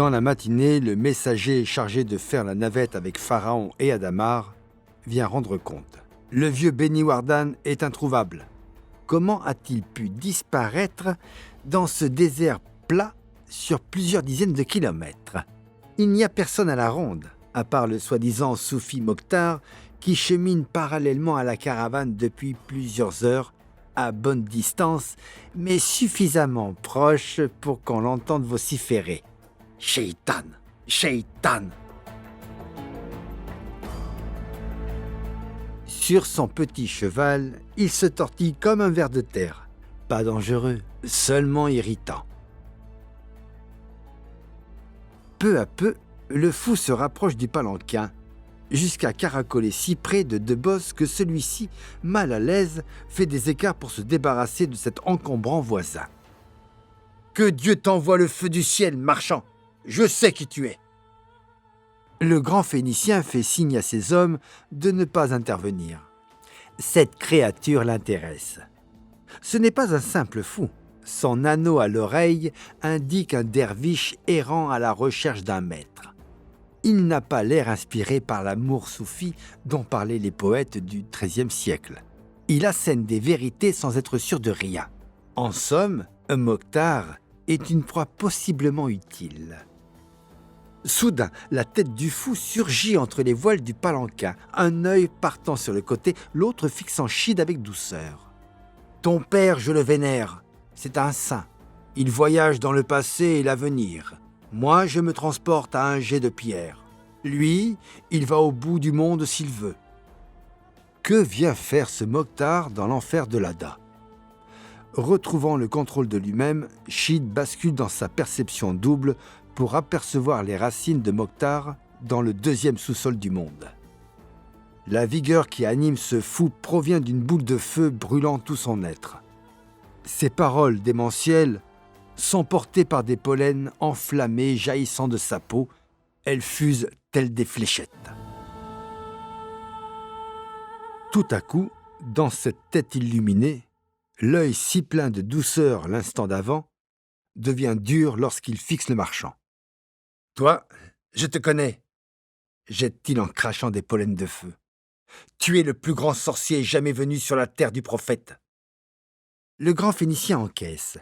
Dans la matinée, le messager chargé de faire la navette avec Pharaon et Adamar vient rendre compte. Le vieux Beni-Wardan est introuvable. Comment a-t-il pu disparaître dans ce désert plat sur plusieurs dizaines de kilomètres? Il n'y a personne à la ronde, à part le soi-disant Soufi Mokhtar, qui chemine parallèlement à la caravane depuis plusieurs heures, à bonne distance, mais suffisamment proche pour qu'on l'entende vociférer. « Shaitan! Shaitan !» Sur son petit cheval, il se tortille comme un ver de terre. Pas dangereux, seulement irritant. Peu à peu, le fou se rapproche du palanquin, jusqu'à caracoler si près de Debos que celui-ci, mal à l'aise, fait des écarts pour se débarrasser de cet encombrant voisin. « Que Dieu t'envoie le feu du ciel, marchand! Je sais qui tu es !» Le grand Phénicien fait signe à ses hommes de ne pas intervenir. Cette créature l'intéresse. Ce n'est pas un simple fou. Son anneau à l'oreille indique un derviche errant à la recherche d'un maître. Il n'a pas l'air inspiré par l'amour soufi dont parlaient les poètes du XIIIe siècle. Il assène des vérités sans être sûr de rien. En somme, un Mokhtar est une proie possiblement utile. Soudain, la tête du fou surgit entre les voiles du palanquin, un œil partant sur le côté, l'autre fixant Chid avec douceur. « Ton père, je le vénère. C'est un saint. Il voyage dans le passé et l'avenir. Moi, je me transporte à un jet de pierre. Lui, il va au bout du monde s'il veut. » Que vient faire ce Mokhtar dans l'enfer de l'Ada? Retrouvant le contrôle de lui-même, Chid bascule dans sa perception double pour apercevoir les racines de Mokhtar dans le deuxième sous-sol du monde. La vigueur qui anime ce fou provient d'une boule de feu brûlant tout son être. Ses paroles démentielles sont portées par des pollens enflammés jaillissant de sa peau. Elles fusent telles des fléchettes. Tout à coup, dans cette tête illuminée, l'œil si plein de douceur l'instant d'avant devient dur lorsqu'il fixe le marchand. « Toi, je te connais !» jette-t-il en crachant des pollens de feu. « Tu es le plus grand sorcier jamais venu sur la terre du prophète. » Le grand Phénicien encaisse.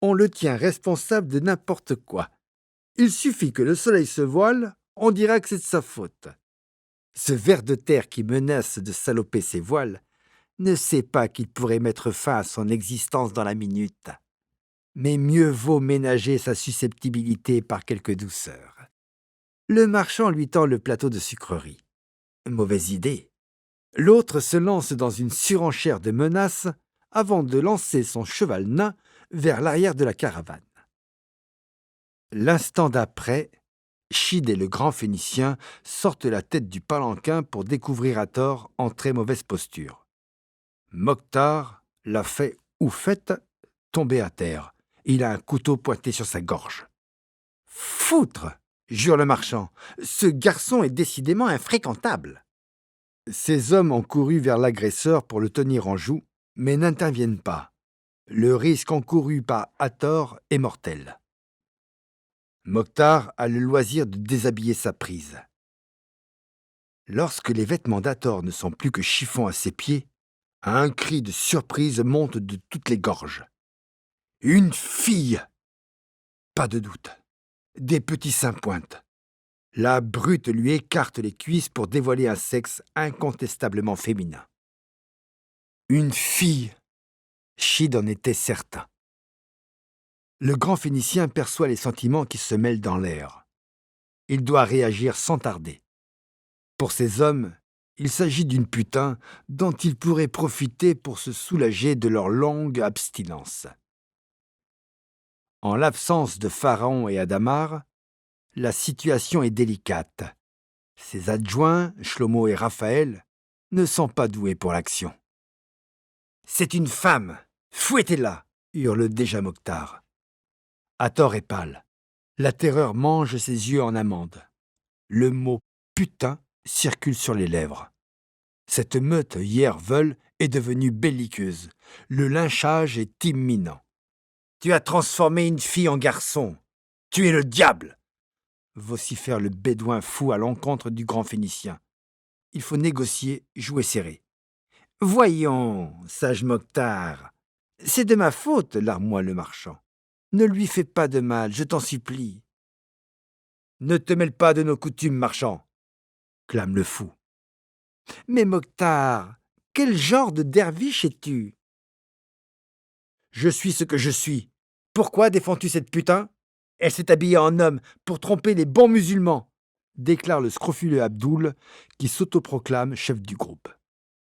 On le tient responsable de n'importe quoi. Il suffit que le soleil se voile, on dira que c'est de sa faute. Ce ver de terre qui menace de saloper ses voiles ne sait pas qu'il pourrait mettre fin à son existence dans la minute. Mais mieux vaut ménager sa susceptibilité par quelque douceur. Le marchand lui tend le plateau de sucreries. Mauvaise idée. L'autre se lance dans une surenchère de menaces avant de lancer son cheval nain vers l'arrière de la caravane. L'instant d'après, Chid et le grand Phénicien sortent la tête du palanquin pour découvrir Hathor en très mauvaise posture. Mokhtar l'a fait ou faite tomber à terre. Il a un couteau pointé sur sa gorge. « Foutre !» jure le marchand. « Ce garçon est décidément infréquentable. » Ses hommes ont couru vers l'agresseur pour le tenir en joue, mais n'interviennent pas. Le risque encouru par Hathor est mortel. Mokhtar a le loisir de déshabiller sa prise. Lorsque les vêtements d'Hathor ne sont plus que chiffon à ses pieds, un cri de surprise monte de toutes les gorges. « Une fille !» Pas de doute. Des petits seins pointent. La brute lui écarte les cuisses pour dévoiler un sexe incontestablement féminin. Une fille! Chid en était certain. Le grand Phénicien perçoit les sentiments qui se mêlent dans l'air. Il doit réagir sans tarder. Pour ces hommes, il s'agit d'une putain dont ils pourraient profiter pour se soulager de leur longue abstinence. En l'absence de Pharaon et Adamar, la situation est délicate. Ses adjoints, Shlomo et Raphaël, ne sont pas doués pour l'action. « C'est une femme! Fouettez-la !» hurle déjà Mokhtar. Hathor est pâle. La terreur mange ses yeux en amande. Le mot « putain » circule sur les lèvres. Cette meute hier veule est devenue belliqueuse. Le lynchage est imminent. « Tu as transformé une fille en garçon. Tu es le diable ! vocifère le bédouin fou à l'encontre du grand Phénicien. Il faut négocier, jouer serré. Voyons, sage Mokhtar, c'est de ma faute, larmoie le marchand. Ne lui fais pas de mal, je t'en supplie. Ne te mêle pas de nos coutumes, marchand, clame le fou. Mais Mokhtar, quel genre de derviche es-tu? Je suis ce que je suis. Pourquoi défends-tu cette putain? Elle s'est habillée en homme pour tromper les bons musulmans, déclare le scrofuleux Abdoul, qui s'autoproclame chef du groupe.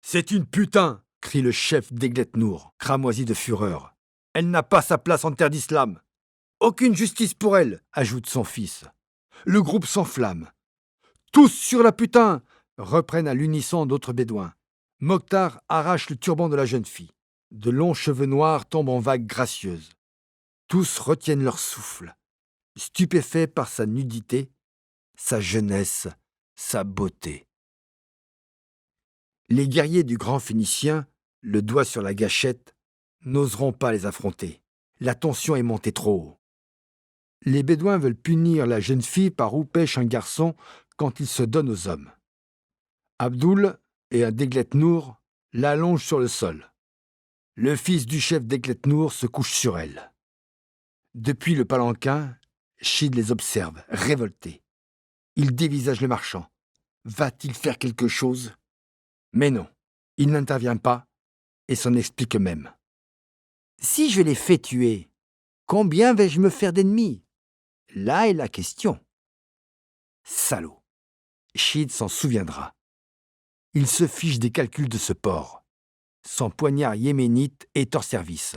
C'est une putain, crie le chef d'Eglet Nour, cramoisi de fureur. Elle n'a pas sa place en terre d'islam. Aucune justice pour elle, ajoute son fils. Le groupe s'enflamme. Tous sur la putain, reprennent à l'unisson d'autres bédouins. Mokhtar arrache le turban de la jeune fille. De longs cheveux noirs tombent en vagues gracieuses. Tous retiennent leur souffle, stupéfaits par sa nudité, sa jeunesse, sa beauté. Les guerriers du grand Phénicien, le doigt sur la gâchette, n'oseront pas les affronter. La tension est montée trop haut. Les Bédouins veulent punir la jeune fille par où pêche un garçon quand il se donne aux hommes. Abdoul et un d'Eglet Nour l'allongent sur le sol. Le fils du chef d'Eglet Nour se couche sur elle. Depuis le palanquin, Chid les observe, révolté. Il dévisage le marchand. Va-t-il faire quelque chose? Mais non, il n'intervient pas et s'en explique même. Si je les fais tuer, combien vais-je me faire d'ennemis? Là est la question. Salaud. Chid s'en souviendra. Il se fiche des calculs de ce porc. Son poignard yéménite est hors service.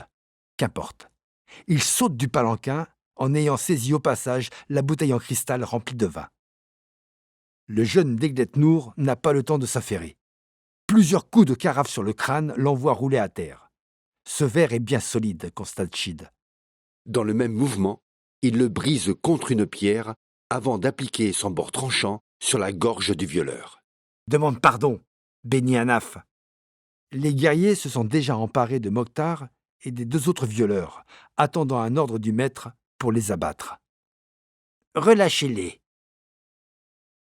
Qu'importe. Il saute du palanquin en ayant saisi au passage la bouteille en cristal remplie de vin. Le jeune d'Eglet Nour n'a pas le temps de s'affairer. Plusieurs coups de carafe sur le crâne l'envoient rouler à terre. Ce verre est bien solide, constate Chid. Dans le même mouvement, il le brise contre une pierre avant d'appliquer son bord tranchant sur la gorge du violeur. Demande pardon, béni Anaf. Les guerriers se sont déjà emparés de Mokhtar et des deux autres violeurs, attendant un ordre du maître pour les abattre. Relâchez-les.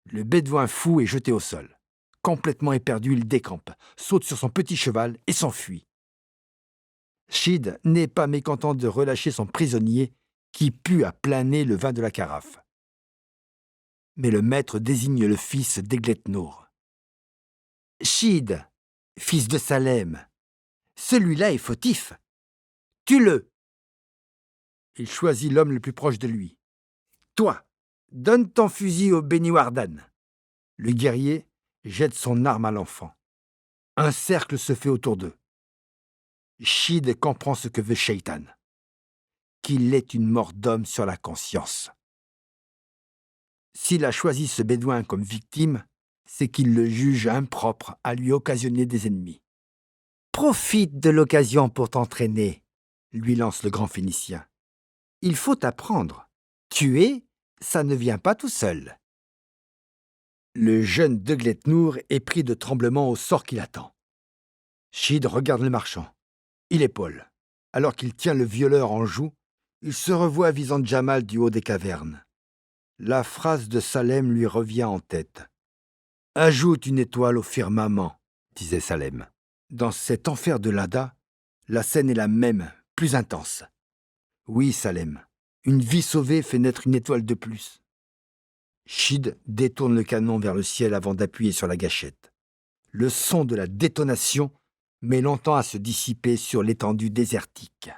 Le bédouin fou est jeté au sol. Complètement éperdu, il décampe, saute sur son petit cheval et s'enfuit. Chid n'est pas mécontent de relâcher son prisonnier qui pue à plein nez le vin de la carafe. Mais le maître désigne le fils d'Eglet Nour. Chid, fils de Salem, celui-là est fautif. Tue-le. Il choisit l'homme le plus proche de lui. Toi, donne ton fusil au Béni Wardan. Le guerrier jette son arme à l'enfant. Un cercle se fait autour d'eux. Chid comprend ce que veut Shaitan. Qu'il ait une mort d'homme sur la conscience. S'il a choisi ce bédouin comme victime, c'est qu'il le juge impropre à lui occasionner des ennemis. Profite de l'occasion pour t'entraîner, lui lance le grand Phénicien. Il faut apprendre. Tuer, ça ne vient pas tout seul. Le jeune d'Eglet Nour est pris de tremblement au sort qui l'attend. Chid regarde le marchand. Il épaule. Alors qu'il tient le violeur en joue, il se revoit visant Jamal du haut des cavernes. La phrase de Salem lui revient en tête. « Ajoute une étoile au firmament », disait Salem. Dans cet enfer de Lada, la scène est la même, plus intense. Oui, Salem, une vie sauvée fait naître une étoile de plus. Chid détourne le canon vers le ciel avant d'appuyer sur la gâchette. Le son de la détonation met longtemps à se dissiper sur l'étendue désertique.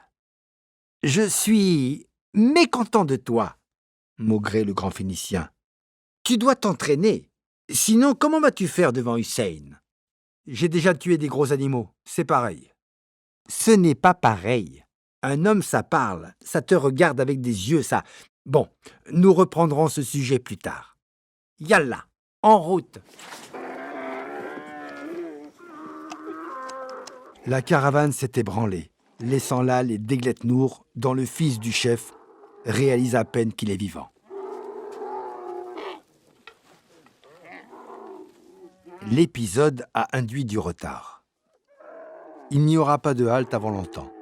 « Je suis mécontent de toi, » maugrait le grand Phénicien. « Tu dois t'entraîner. Sinon, comment vas-tu faire devant Hussein? J'ai déjà tué des gros animaux, c'est pareil. » Ce n'est pas pareil. Un homme, ça parle, ça te regarde avec des yeux, ça... Bon, nous reprendrons ce sujet plus tard. Yallah, en route. La caravane s'est ébranlée, laissant là les d'Eglet Nour, dont le fils du chef réalise à peine qu'il est vivant. L'épisode a induit du retard. Il n'y aura pas de halte avant longtemps.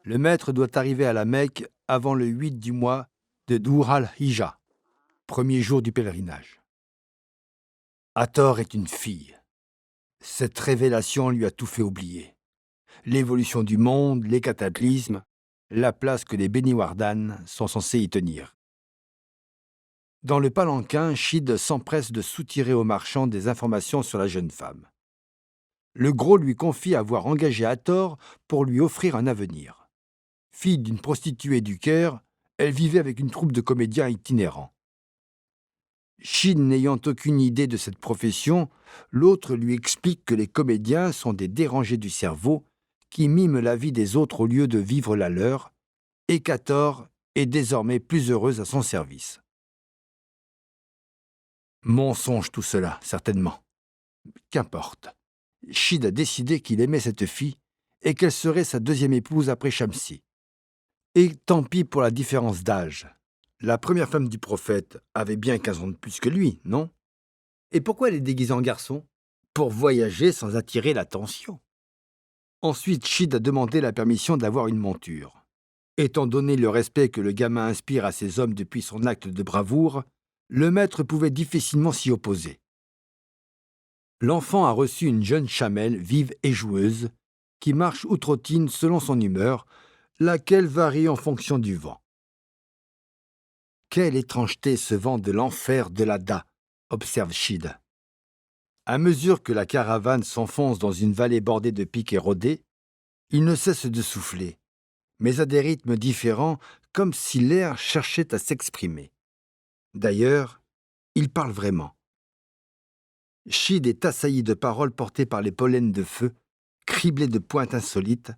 Le maître doit arriver à la Mecque avant le 8 du mois de Dhul al-Hijja. Premier jour du pèlerinage. Hathor est une fille. Cette révélation lui a tout fait oublier. L'évolution du monde, les cataclysmes, la place que les Beniwardan sont censés y tenir. Dans le palanquin, Sheed s'empresse de soutirer au marchand des informations sur la jeune femme. Le gros lui confie avoir engagé Hathor pour lui offrir un avenir. Fille d'une prostituée du Caire, elle vivait avec une troupe de comédiens itinérants. Sheed n'ayant aucune idée de cette profession, l'autre lui explique que les comédiens sont des dérangés du cerveau qui miment la vie des autres au lieu de vivre la leur, et qu'Hathor est désormais plus heureuse à son service. Mensonge tout cela, certainement. Qu'importe. Sheed a décidé qu'il aimait cette fille et qu'elle serait sa deuxième épouse après Shamsi. Et tant pis pour la différence d'âge. La première femme du prophète avait bien 15 ans de plus que lui, non? Et pourquoi elle est déguisée en garçon? Pour voyager sans attirer l'attention. Ensuite, Sheed a demandé la permission d'avoir une monture. Étant donné le respect que le gamin inspire à ses hommes depuis son acte de bravoure, le maître pouvait difficilement s'y opposer. L'enfant a reçu une jeune chamelle vive et joueuse, qui marche ou trottine selon son humeur, laquelle varie en fonction du vent. Quelle étrangeté ce vent de l'enfer de l'Ada, observe Sheed. À mesure que la caravane s'enfonce dans une vallée bordée de pics érodés, il ne cesse de souffler, mais à des rythmes différents, comme si l'air cherchait à s'exprimer. D'ailleurs, il parle vraiment. Sheed est assailli de paroles portées par les pollens de feu, criblées de pointes insolites,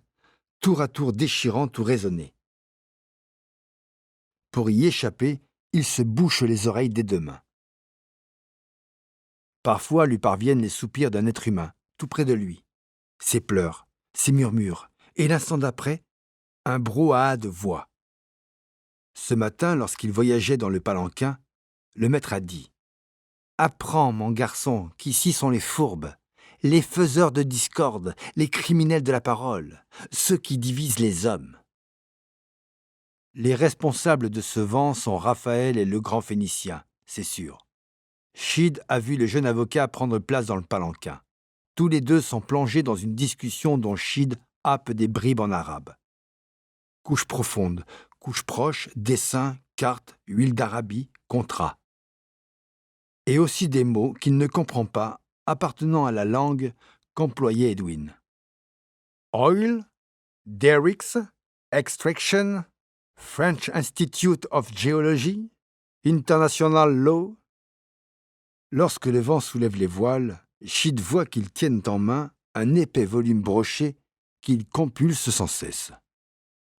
tour à tour déchirantes ou raisonnées. Pour y échapper, il se bouche les oreilles des deux mains. Parfois lui parviennent les soupirs d'un être humain, tout près de lui, ses pleurs, ses murmures, et l'instant d'après, un brouhaha de voix. Ce matin, lorsqu'il voyageait dans le palanquin, le maître a dit « Apprends, mon garçon, qu'ici sont les fourbes, les faiseurs de discorde, les criminels de la parole, ceux qui divisent les hommes. » Les responsables de ce vent sont Raphaël et le grand Phénicien, c'est sûr. Sheed a vu le jeune avocat prendre place dans le palanquin. Tous les deux sont plongés dans une discussion dont Sheed happe des bribes en arabe. Couche profonde, couche proche, dessin, cartes, huile d'Arabie, contrat. Et aussi des mots qu'il ne comprend pas, appartenant à la langue qu'employait Edwin. Oil, derricks, extraction, French Institute of Geology, International Law. Lorsque le vent soulève les voiles, Sheed voit qu'ils tiennent en main un épais volume broché qu'ils compulsent sans cesse.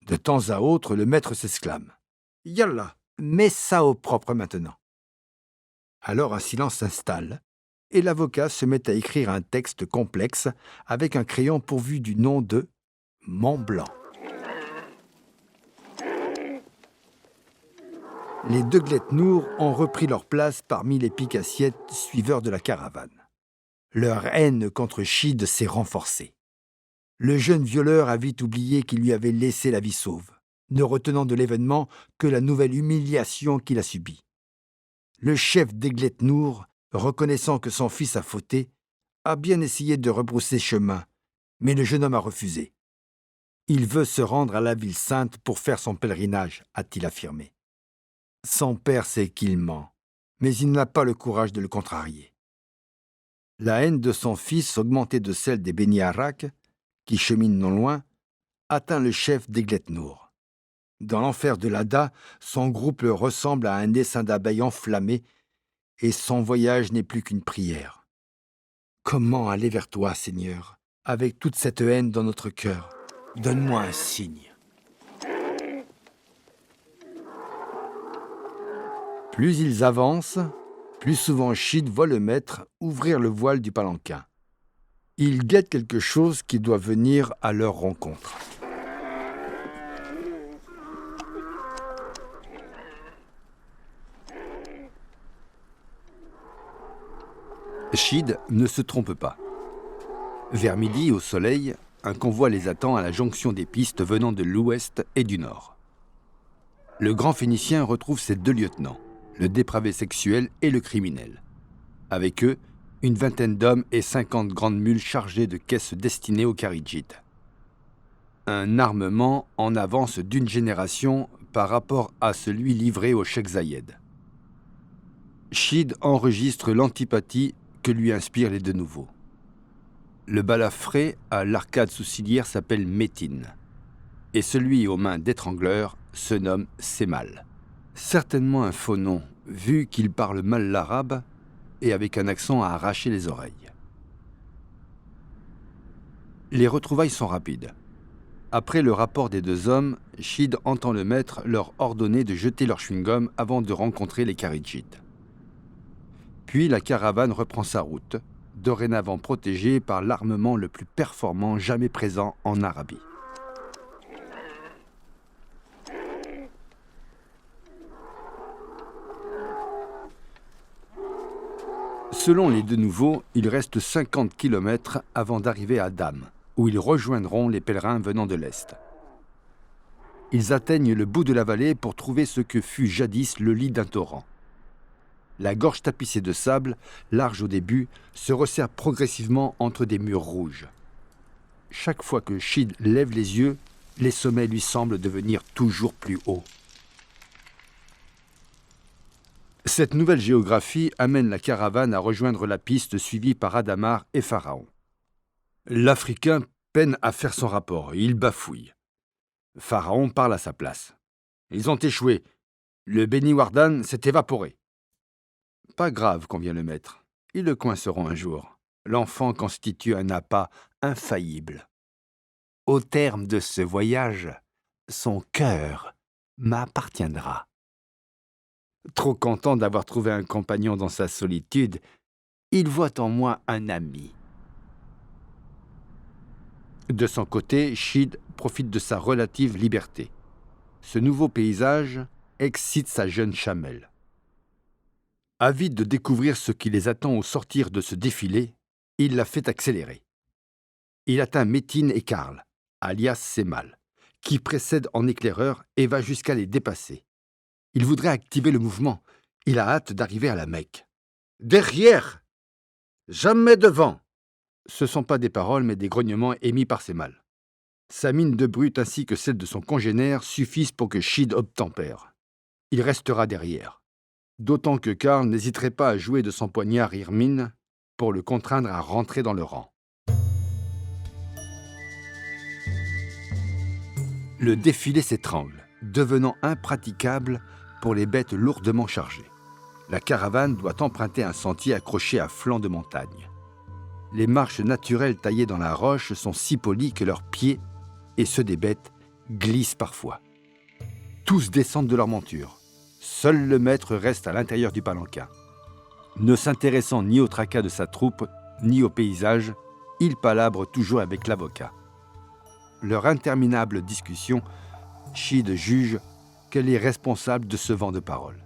De temps à autre, le maître s'exclame « Yallah, mets ça au propre maintenant !» Alors un silence s'installe, et l'avocat se met à écrire un texte complexe avec un crayon pourvu du nom de Mont Blanc. Les deux Gletnour ont repris leur place parmi les picassiettes suiveurs de la caravane. Leur haine contre Sheed s'est renforcée. Le jeune violeur a vite oublié qu'il lui avait laissé la vie sauve, ne retenant de l'événement que la nouvelle humiliation qu'il a subie. Le chef des Gletnour, reconnaissant que son fils a fauté, a bien essayé de rebrousser chemin, mais le jeune homme a refusé. Il veut se rendre à la ville sainte pour faire son pèlerinage, a-t-il affirmé. Son père sait qu'il ment, mais il n'a pas le courage de le contrarier. La haine de son fils, augmentée de celle des Beni Harak, qui cheminent non loin, atteint le chef des Gletnour. Dans l'enfer de l'Ada, son groupe ressemble à un essaim d'abeilles enflammées, et son voyage n'est plus qu'une prière. Comment aller vers toi, Seigneur, avec toute cette haine dans notre cœur? Donne-moi un signe. Plus ils avancent, plus souvent Sheed voit le maître ouvrir le voile du palanquin. Il guette quelque chose qui doit venir à leur rencontre. Sheed ne se trompe pas. Vers midi, au soleil, un convoi les attend à la jonction des pistes venant de l'ouest et du nord. Le grand Phénicien retrouve ses deux lieutenants, le dépravé sexuel et le criminel. Avec eux, une vingtaine d'hommes et 50 grandes mules chargées de caisses destinées aux Kharidjites. Un armement en avance d'une génération par rapport à celui livré au Cheikh Zayed. Chid enregistre l'antipathie que lui inspirent les deux nouveaux. Le balafré à l'arcade sourcilière s'appelle Métine, et celui aux mains d'étrangleur se nomme Semal. Certainement un faux nom, vu qu'il parle mal l'arabe et avec un accent à arracher les oreilles. Les retrouvailles sont rapides. Après le rapport des deux hommes, Chid entend le maître leur ordonner de jeter leur chewing-gum avant de rencontrer les Kharidjites. Puis la caravane reprend sa route, dorénavant protégée par l'armement le plus performant jamais présent en Arabie. Selon les deux nouveaux, il reste 50 km avant d'arriver à Dam, où ils rejoindront les pèlerins venant de l'Est. Ils atteignent le bout de la vallée pour trouver ce que fut jadis le lit d'un torrent. La gorge tapissée de sable, large au début, se resserre progressivement entre des murs rouges. Chaque fois que Chid lève les yeux, les sommets lui semblent devenir toujours plus hauts. Cette nouvelle géographie amène la caravane à rejoindre la piste suivie par Adamar et Pharaon. L'Africain peine à faire son rapport, il bafouille. Pharaon parle à sa place. Ils ont échoué. Le Béni Wardan s'est évaporé. Pas grave, convient le maître. Ils le coinceront un jour. L'enfant constitue un appât infaillible. Au terme de ce voyage, son cœur m'appartiendra. Trop content d'avoir trouvé un compagnon dans sa solitude, il voit en moi un ami. De son côté, Chid profite de sa relative liberté. Ce nouveau paysage excite sa jeune chamelle. Avide de découvrir ce qui les attend au sortir de ce défilé, il la fait accélérer. Il atteint Métine et Karl, alias Semal, qui précède en éclaireur et va jusqu'à les dépasser. Il voudrait activer le mouvement. Il a hâte d'arriver à la Mecque. « Derrière! Jamais devant !» Ce ne sont pas des paroles, mais des grognements émis par Semal. Sa mine de brute ainsi que celle de son congénère suffisent pour que Chid obtempère. Il restera derrière. D'autant que Karl n'hésiterait pas à jouer de son poignard Irmine pour le contraindre à rentrer dans le rang. Le défilé s'étrangle, devenant impraticable pour les bêtes lourdement chargées. La caravane doit emprunter un sentier accroché à flanc de montagne. Les marches naturelles taillées dans la roche sont si polies que leurs pieds, et ceux des bêtes, glissent parfois. Tous descendent de leur monture. Seul le maître reste à l'intérieur du palanquin. Ne s'intéressant ni au tracas de sa troupe, ni au paysage, il palabre toujours avec l'avocat. Leur interminable discussion, Chid juge qu'elle est responsable de ce vent de parole.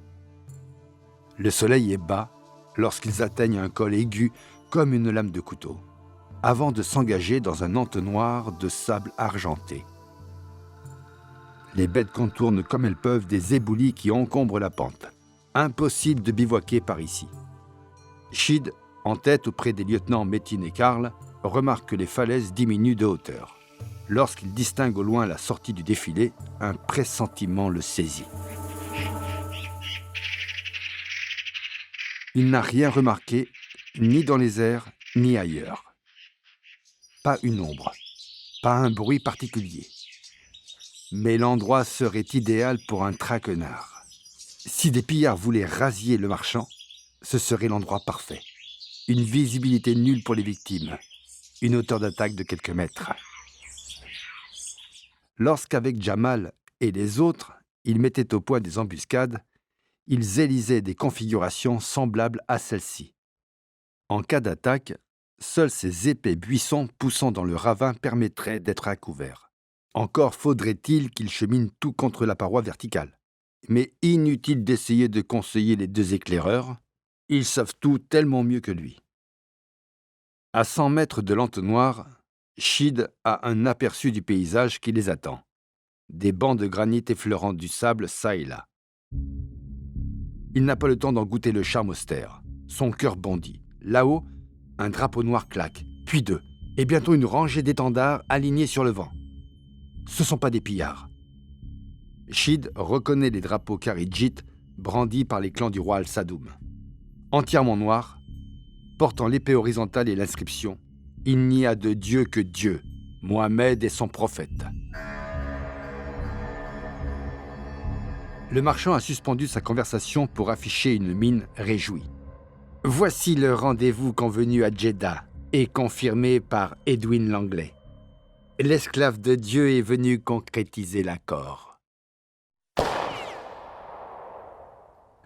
Le soleil est bas lorsqu'ils atteignent un col aigu comme une lame de couteau, avant de s'engager dans un entonnoir de sable argenté. Les bêtes contournent comme elles peuvent des éboulis qui encombrent la pente. Impossible de bivouaquer par ici. Chid, en tête auprès des lieutenants Métine et Karl, remarque que les falaises diminuent de hauteur. Lorsqu'il distingue au loin la sortie du défilé, un pressentiment le saisit. Il n'a rien remarqué, ni dans les airs, ni ailleurs. Pas une ombre, pas un bruit particulier. Mais l'endroit serait idéal pour un traquenard. Si des pillards voulaient rasier le marchand, ce serait l'endroit parfait. Une visibilité nulle pour les victimes, une hauteur d'attaque de quelques mètres. Lorsqu'avec Jamal et les autres, ils mettaient au point des embuscades, ils élisaient des configurations semblables à celle-ci. En cas d'attaque, seuls ces épais buissons poussant dans le ravin permettraient d'être à couvert. Encore faudrait-il qu'ils cheminent tout contre la paroi verticale. Mais inutile d'essayer de conseiller les deux éclaireurs, ils savent tout tellement mieux que lui. À 100 mètres de l'entonnoir, Chid a un aperçu du paysage qui les attend. Des bancs de granit effleurant du sable çà et là. Il n'a pas le temps d'en goûter le charme austère. Son cœur bondit. Là-haut, un drapeau noir claque, puis deux, et bientôt une rangée d'étendards alignés sur le vent. Ce ne sont pas des pillards. Shid reconnaît les drapeaux kharidjites brandis par les clans du roi Al-Sadoum. Entièrement noirs, portant l'épée horizontale et l'inscription « Il n'y a de Dieu que Dieu, Mohammed et son prophète ». Le marchand a suspendu sa conversation pour afficher une mine réjouie. « Voici le rendez-vous convenu à Djeddah et confirmé par Edwin Langley. L'esclave de Dieu est venu concrétiser l'accord. »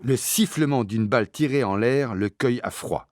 Le sifflement d'une balle tirée en l'air le cueille à froid.